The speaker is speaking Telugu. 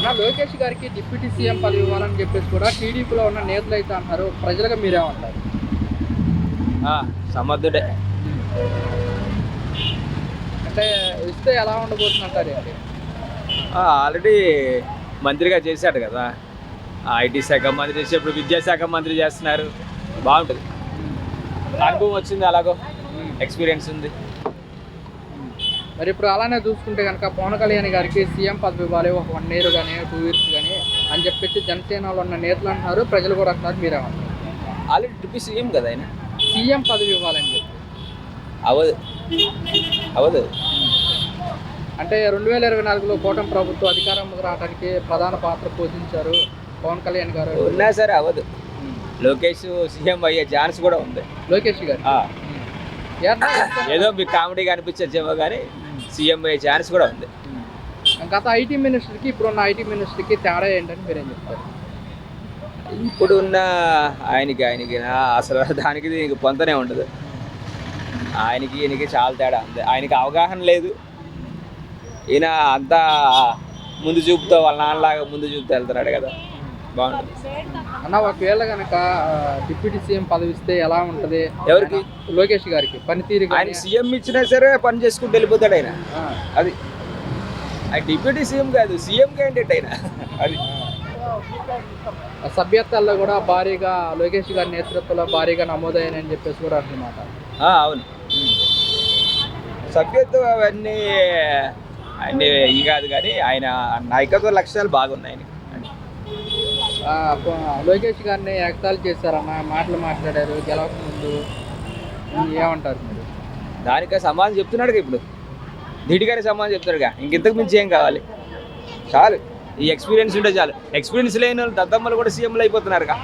అన్న లోకేష్ గారికి డిప్యూటీ సీఎం పదవి ఇవ్వాలని చెప్పేసి కూడా టీడీపీలో ఉన్న నేతలు అయితే అంటారు. ప్రజలుగా మీరేమంటారు? సమర్థుడే. అంటే ఇస్తే ఎలా ఉండబోతుంది అంటారు ఏంటి? ఆల్రెడీ మంత్రిగా చేశాడు కదా, ఐటీ శాఖ మంత్రి చేసి ఇప్పుడు విద్యాశాఖ మంత్రి చేస్తున్నారు. బాగుంటుంది, అనుభవం వచ్చింది, అలాగో ఎక్స్పీరియన్స్ ఉంది. మరి ఇప్పుడు అలానే చూసుకుంటే కనుక పవన్ కళ్యాణ్ గారికి సీఎం పదవి ఇవ్వాలి, ఒక 1 year కానీ 2 years కానీ అని చెప్పేసి జనసేనలో ఉన్న నేతలు అంటున్నారు, ప్రజలు కూడా అంటున్నారు. మీరేమంటారు? ఆల్రెడీ డిప్యూటీ సీఎం కదా ఆయన. సీఎం పదవి ఇవ్వాలని చెప్పి అవదు. అంటే 2024లో కూటమి ప్రభుత్వం అధికారంలోకి రావడానికి ప్రధాన పాత్ర పోషించారు పవన్ కళ్యాణ్ గారు. ఉన్నా సరే అవ్వదు. లోకేష్ సీఎం అయ్యే ఛాన్స్ కూడా ఉంది. లోకేష్ గారు ఏదో మీకు కామెడీగా అనిపించచ్చేమో కానీ సీఎం అయ్యే ఛాన్స్ కూడా ఉంది. గత ఐటీ మినిస్టర్కి ఇప్పుడున్న ఐటీ మినిస్టర్కి తేడా ఏంటని మీరేం చెప్తారు? ఇప్పుడు ఉన్న ఆయనకి అసలు దానికి దీనికి పొంతనే ఉండదు. ఈయనకి చాలా తేడా ఉంది. ఆయనకి అవగాహన లేదు. ఈయన అంతా ముందు చూపుతో వాళ్ళ నాన్నలాగా ముందు చూపుతూ వెళ్తున్నాడు కదా, బాగుంటుంది. అన్న ఒకవేళ కనుక డిప్యూటీ సీఎం పదవి ఇస్తే ఎలా ఉంటుంది? ఎవరికి? లోకేష్ గారికి. పనితీరు ఆయన సీఎం ఇచ్చినా సరే పని చేసుకుంటూ వెళ్ళిపోతాడు ఆయన. అది ఆయన డిప్యూటీ సీఎం కాదు, సీఎం క్యాండిడేట్ ఆయన. అది సభ్యత్వాల్లో కూడా భారీగా లోకేష్ గారి నేతృత్వంలో భారీగా నమోదయ్యాయని చెప్పేసి కూడా అంటున్నమాట. అవును, సభ్యత్వం అవన్నీ అన్నీ ఇవి కాదు కానీ ఆయన నాయకత్వ లక్షణాలు బాగున్నాయి ఆయనకి. లోకేష్ గారిని ఎగతాళి చేశారన్న మాటలు మాట్లాడారు గెలవక ముందు, ఏమంటారు మీరు? దానికి సమాధానం చెప్తున్నాడుగా, ఇప్పుడు ధీటిగానే సమాధానం చెప్తాడుగా. ఇంకెంతకు మించి ఏం కావాలి? చాలు, ఈ ఎక్స్పీరియన్స్ ఉంటే చాలు. ఎక్స్పీరియన్స్ లేని వాళ్ళు దద్దమ్మలు కూడా సీఎంలు అయిపోతున్నారుగా.